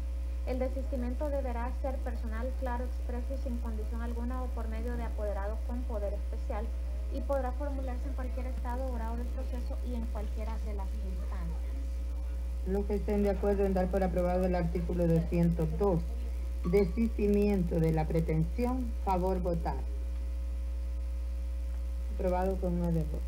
El desistimiento deberá ser personal, claro, expreso y sin condición alguna, o por medio de apoderado con poder especial, y podrá formularse en cualquier estado o grado del proceso y en cualquiera de las instancias. Los que estén de acuerdo en dar por aprobado el artículo 202, desistimiento de la pretensión, favor votar. Aprobado con 9 votos.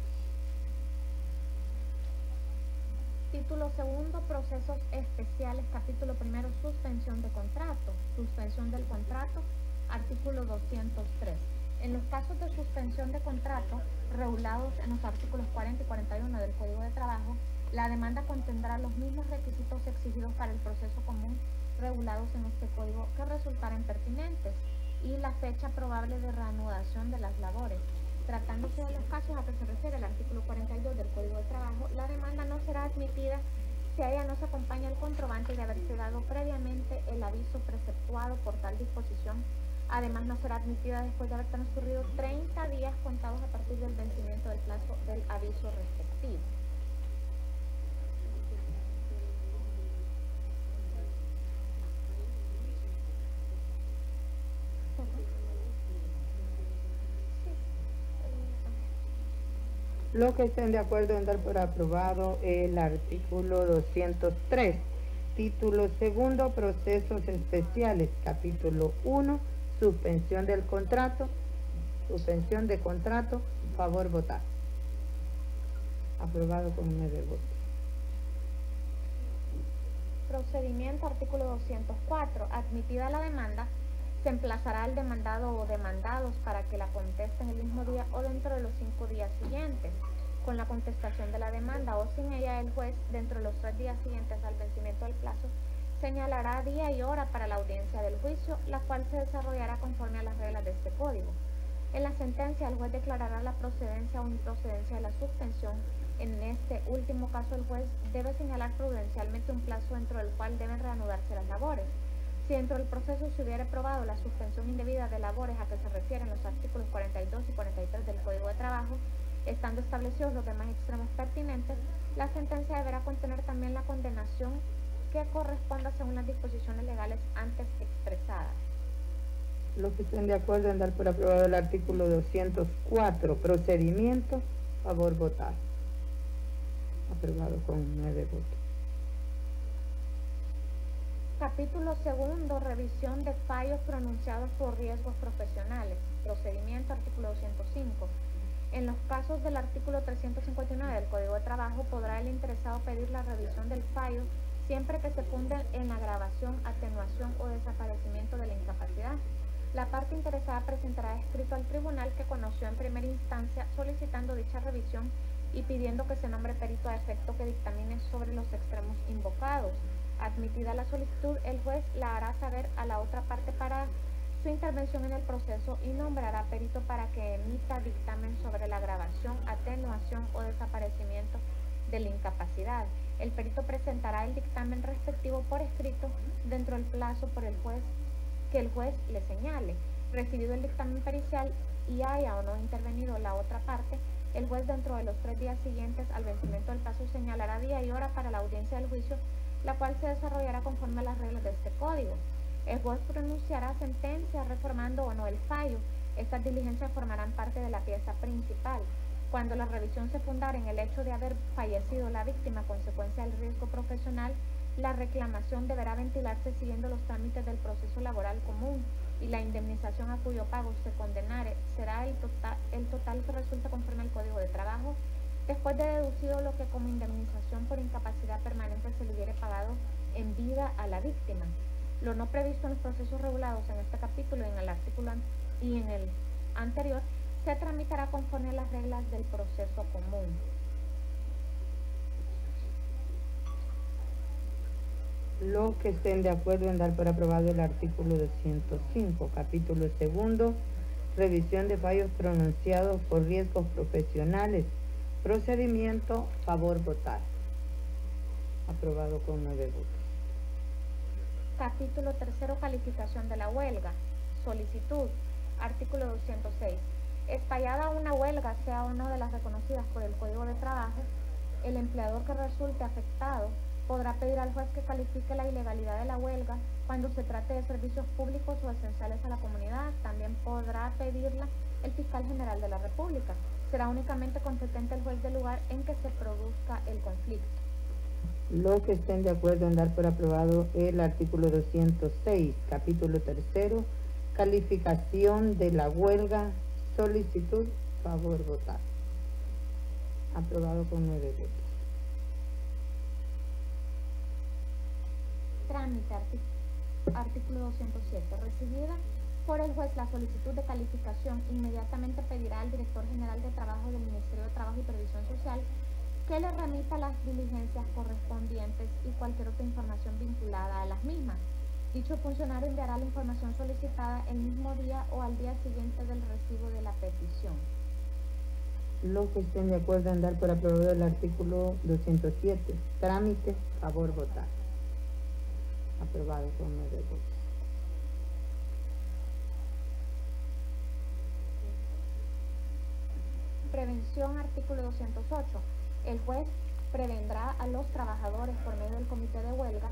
Título segundo, procesos especiales, capítulo primero, suspensión de contrato. Suspensión del contrato, artículo 203. En los casos de suspensión de contrato regulados en los artículos 40 y 41 del Código de Trabajo, la demanda contendrá los mismos requisitos exigidos para el proceso común regulados en este código que resultaren pertinentes, y la fecha probable de reanudación de las labores. Tratándose de los casos a que se refiere el artículo 42 del Código de Trabajo, la demanda no será admitida si a ella no se acompaña el comprobante de haberse dado previamente el aviso preceptuado por tal disposición. Además, no será admitida después de haber transcurrido 30 días contados a partir del vencimiento del plazo del aviso respectivo. Los que estén de acuerdo en dar por aprobado el artículo 203, título segundo, procesos especiales, capítulo 1, suspensión del contrato, suspensión de contrato, favor votar. Aprobado con 9 votos. Procedimiento, artículo 204. Admitida la demanda, se emplazará al demandado o demandados para que la contesten el mismo día o dentro de los 5 días siguientes. Con la contestación de la demanda o sin ella, el juez, dentro de los 3 días siguientes al vencimiento del plazo, señalará día y hora para la audiencia del juicio, la cual se desarrollará conforme a las reglas de este código. En la sentencia, el juez declarará la procedencia o improcedencia de la suspensión. En este último caso, el juez debe señalar prudencialmente un plazo dentro del cual deben reanudarse las labores. Si dentro del proceso se hubiera probado la suspensión indebida de labores a que se refieren los artículos 42 y 43 del Código de Trabajo, estando establecidos los demás extremos pertinentes, la sentencia deberá contener también la condenación que corresponda según las disposiciones legales antes expresadas. Los que estén de acuerdo en dar por aprobado el artículo 204, procedimiento, favor votar. Aprobado con 9 votos. Capítulo segundo, revisión de fallos pronunciados por riesgos profesionales. Procedimiento, artículo 205. En los casos del artículo 359 del Código de Trabajo, podrá el interesado pedir la revisión del fallo siempre que se funde en la agravación, atenuación o desaparecimiento de la incapacidad. La parte interesada presentará escrito al tribunal que conoció en primera instancia solicitando dicha revisión y pidiendo que se nombre perito a efecto que dictamine sobre los extremos invocados. Admitida la solicitud, el juez la hará saber a la otra parte para su intervención en el proceso y nombrará perito para que emita dictamen sobre la agravación, atenuación o desaparecimiento de la incapacidad. El perito presentará el dictamen respectivo por escrito dentro del plazo por el juez que el juez le señale. Recibido el dictamen pericial y haya o no intervenido la otra parte, el juez dentro de los 3 días siguientes al vencimiento del plazo señalará día y hora para la audiencia del juicio, la cual se desarrollará conforme a las reglas de este código. El juez pronunciará sentencia reformando o no el fallo. Estas diligencias formarán parte de la pieza principal. Cuando la revisión se fundara en el hecho de haber fallecido la víctima a consecuencia del riesgo profesional, la reclamación deberá ventilarse siguiendo los trámites del proceso laboral común y la indemnización a cuyo pago se condenare será el total que resulta conforme al Código de Trabajo, después de deducido lo que como indemnización por incapacidad permanente se le hubiere pagado en vida a la víctima. Lo no previsto en los procesos regulados en este capítulo y en el artículo y en el anterior se tramitará conforme a las reglas del proceso común. Los que estén de acuerdo en dar por aprobado el artículo 205, capítulo segundo, revisión de fallos pronunciados por riesgos profesionales. Procedimiento, favor votar. Aprobado con 9 votos. Capítulo tercero, calificación de la huelga. Solicitud. Artículo 206. Estallada una huelga, sea o no de las reconocidas por el Código de Trabajo, el empleador que resulte afectado podrá pedir al juez que califique la ilegalidad de la huelga cuando se trate de servicios públicos o esenciales a la comunidad. También podrá pedirla el fiscal general de la República. Será únicamente competente el juez del lugar en que se produzca el conflicto. Los que estén de acuerdo en dar por aprobado el artículo 206, capítulo tercero, calificación de la huelga, solicitud, favor votar. Aprobado con 9 votos. Trámite, artículo 207. Recibida por el juez la solicitud de calificación, inmediatamente pedirá al director general de Trabajo del Ministerio de Trabajo y Previsión Social que le remita las diligencias correspondientes y cualquier otra información vinculada a las mismas. Dicho funcionario enviará la información solicitada el mismo día o al día siguiente del recibo de la petición. Los que estén de acuerdo en dar por aprobado el artículo 207, trámite, favor votar. Aprobado con 9 votos. Prevención, artículo 208. El juez prevendrá a los trabajadores por medio del comité de huelga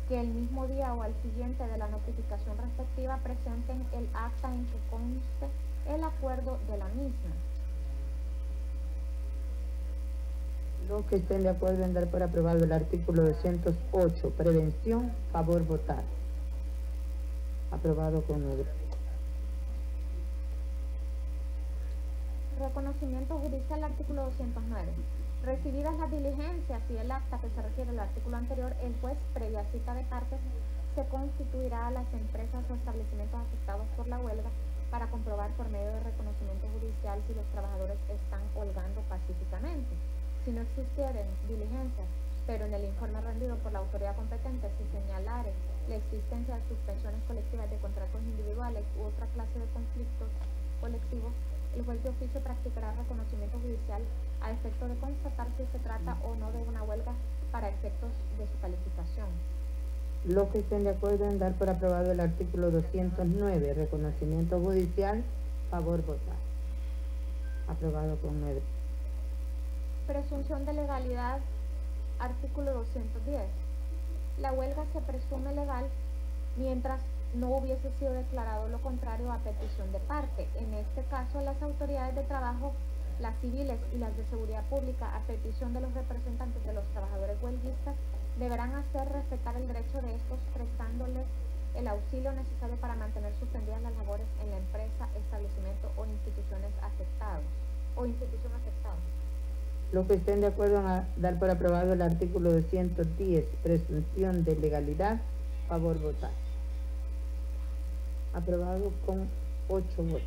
que el mismo día o al siguiente de la notificación respectiva presenten el acta en que conste el acuerdo de la misma. Los que estén de acuerdo en dar por aprobado el artículo 208, prevención, favor votar. Aprobado con 9. Reconocimiento judicial, artículo 209. Recibidas las diligencias y el acta que se refiere al artículo anterior, el juez, previa cita de partes, se constituirá a las empresas o establecimientos afectados por la huelga para comprobar por medio de reconocimiento judicial si los trabajadores están holgando pacíficamente. Si no existieren diligencias, pero en el informe rendido por la autoridad competente se señalare la existencia de suspensiones colectivas de contratos individuales u otra clase de conflictos colectivos, el juez de oficio practicará reconocimiento judicial a efecto de constatar si se trata o no de una huelga para efectos de su calificación. Los que estén de acuerdo en dar por aprobado el artículo 209, reconocimiento judicial, favor votar. Aprobado con 9. Presunción de legalidad, artículo 210. La huelga se presume legal mientras no hubiese sido declarado lo contrario a petición de parte. En este caso, las autoridades de trabajo, las civiles y las de seguridad pública, a petición de los representantes de los trabajadores huelguistas, deberán hacer respetar el derecho de estos, prestándoles el auxilio necesario para mantener suspendidas las labores en la empresa, establecimiento o instituciones afectados o institución afectada. Los que estén de acuerdo en dar por aprobado el artículo 210, presunción de legalidad, favor votar. Aprobado con 8 votos.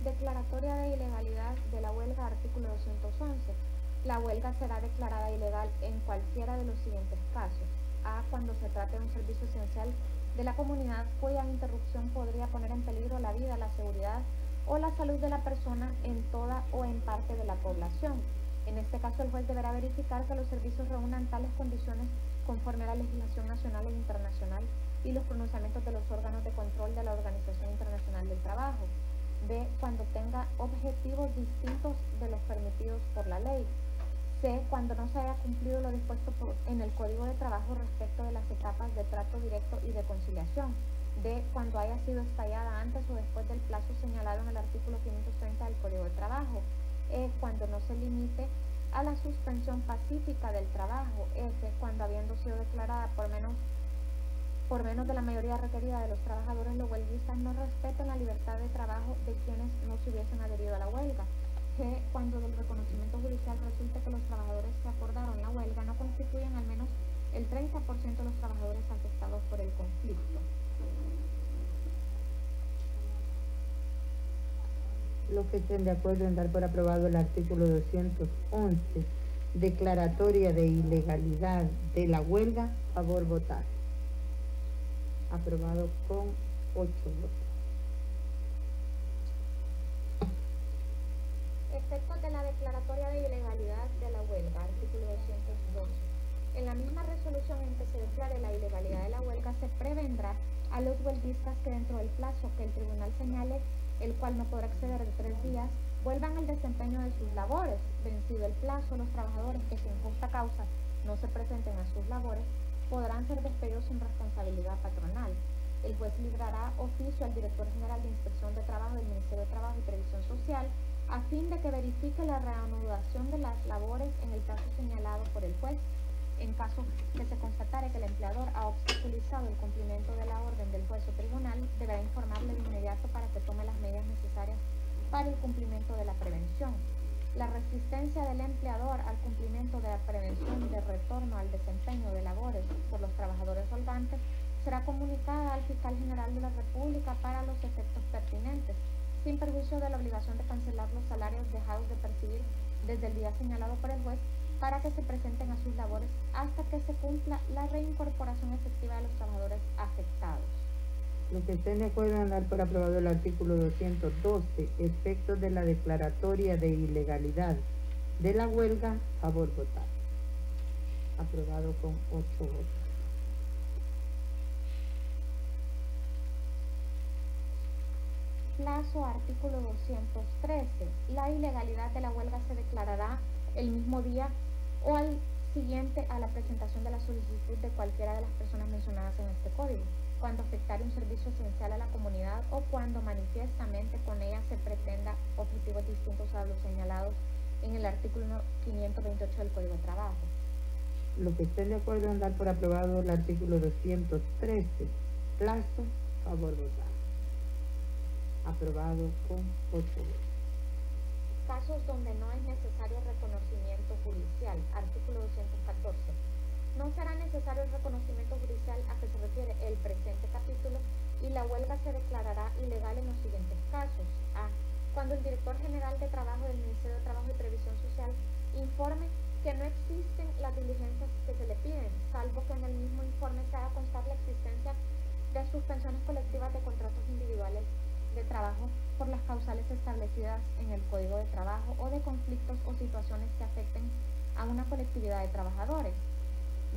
Declaratoria de ilegalidad de la huelga, artículo 211. La huelga será declarada ilegal en cualquiera de los siguientes casos. A. Cuando se trate de un servicio esencial de la comunidad cuya interrupción podría poner en peligro la vida, la seguridad o la salud de la persona en toda o en parte de la población. En este caso, el juez deberá verificar que los servicios reúnan tales condiciones conforme a la legislación nacional e internacional y los pronunciamientos de los órganos de control de la Organización Internacional del Trabajo. B. Cuando tenga objetivos distintos de los permitidos por la ley. C. Cuando no se haya cumplido lo dispuesto en el Código de Trabajo respecto de las etapas de trato directo y de conciliación. D. Cuando haya sido estallada antes o después del plazo señalado en el artículo 530 del Código de Trabajo. E. Cuando no se limite a la suspensión pacífica del trabajo. F. Cuando habiendo sido declarada por menos de la mayoría requerida de los trabajadores, los huelguistas no respeten la libertad de trabajo de quienes no se hubiesen adherido a la huelga. G. Cuando del reconocimiento judicial resulte que los trabajadores que acordaron la huelga no constituyen al menos el 30% de los trabajadores afectados por el conflicto. Los que estén de acuerdo en dar por aprobado el artículo 211, declaratoria de ilegalidad de la huelga, favor votar. Aprobado con 8 votos. Efectos de la declaratoria de ilegalidad de la huelga, artículo 212. En la misma resolución en que se declare la ilegalidad de la huelga, se prevendrá a los huelguistas que dentro del plazo que el tribunal señale, el cual no podrá exceder de 3 días, vuelvan al desempeño de sus labores. Vencido el plazo, los trabajadores que sin justa causa no se presenten a sus labores podrán ser despedidos sin responsabilidad patronal. El juez librará oficio al director general de Inspección de Trabajo del Ministerio de Trabajo y Previsión Social a fin de que verifique la reanudación de las labores en el plazo señalado por el juez. En caso que se constatare que el empleador ha obstaculizado el cumplimiento de la orden del juez o tribunal, deberá informarle de inmediato para que tome las medidas necesarias para el cumplimiento de la prevención. La resistencia del empleador al cumplimiento de la prevención de retorno al desempeño de labores por los trabajadores holgantes será comunicada al fiscal general de la República para los efectos pertinentes, sin perjuicio de la obligación de cancelar los salarios dejados de percibir desde el día señalado por el juez para que se presenten a sus labores hasta que se cumpla la reincorporación efectiva de los trabajadores afectados. Los que estén de acuerdo en dar por aprobado el artículo 212, efectos de la declaratoria de ilegalidad de la huelga, favor votar. Aprobado con 8 votos. Plazo, artículo 213. La ilegalidad de la huelga se declarará el mismo día o al siguiente a la presentación de la solicitud de cualquiera de las personas mencionadas en este código, cuando afectare un servicio esencial a la comunidad o cuando manifiestamente con ella se pretenda objetivos distintos a los señalados en el artículo 528 del Código de Trabajo. Los que estén de acuerdo en dar por aprobado el artículo 213, plazo, favor votar. Aprobado con 8 votos. Casos donde no es necesario reconocimiento judicial, artículo 214. No será necesario el reconocimiento judicial a que se refiere el presente capítulo y la huelga se declarará ilegal en los siguientes casos. A. Cuando el director general de Trabajo del Ministerio de Trabajo y Previsión Social informe que no existen las diligencias que se le piden, salvo que en el mismo informe se haga constar la existencia de suspensiones colectivas de contratos individuales de trabajo por las causales establecidas en el Código de Trabajo o de conflictos o situaciones que afecten a una colectividad de trabajadores.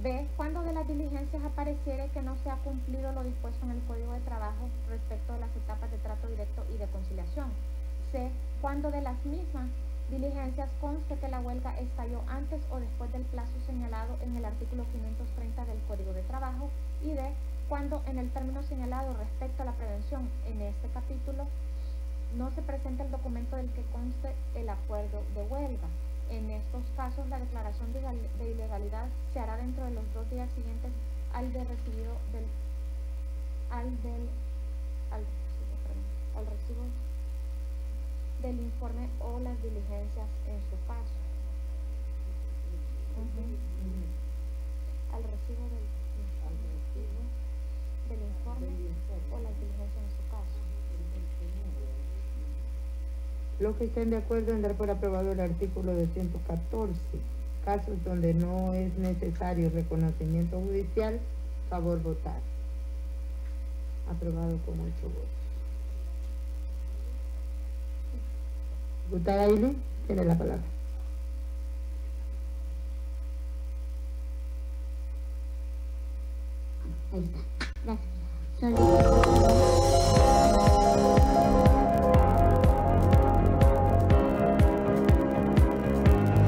B. Cuando de las diligencias apareciere que no se ha cumplido lo dispuesto en el Código de Trabajo respecto de las etapas de trato directo y de conciliación. C, cuando de las mismas diligencias conste que la huelga estalló antes o después del plazo señalado en el artículo 530 del Código de Trabajo, y D, cuando en el término señalado respecto a la prevención en este capítulo no se presenta el documento del que conste el acuerdo de huelga. En estos casos, la declaración de ilegalidad se hará dentro de los 2 días siguientes al recibo del informe o las diligencias en su caso. Al recibo del informe o las diligencias en su caso. Los que estén de acuerdo en dar por aprobado el artículo 214, casos donde no es necesario reconocimiento judicial, favor votar. Aprobado con 8 votos. Diputada Ailey, tiene la palabra. Ahí está. Gracias.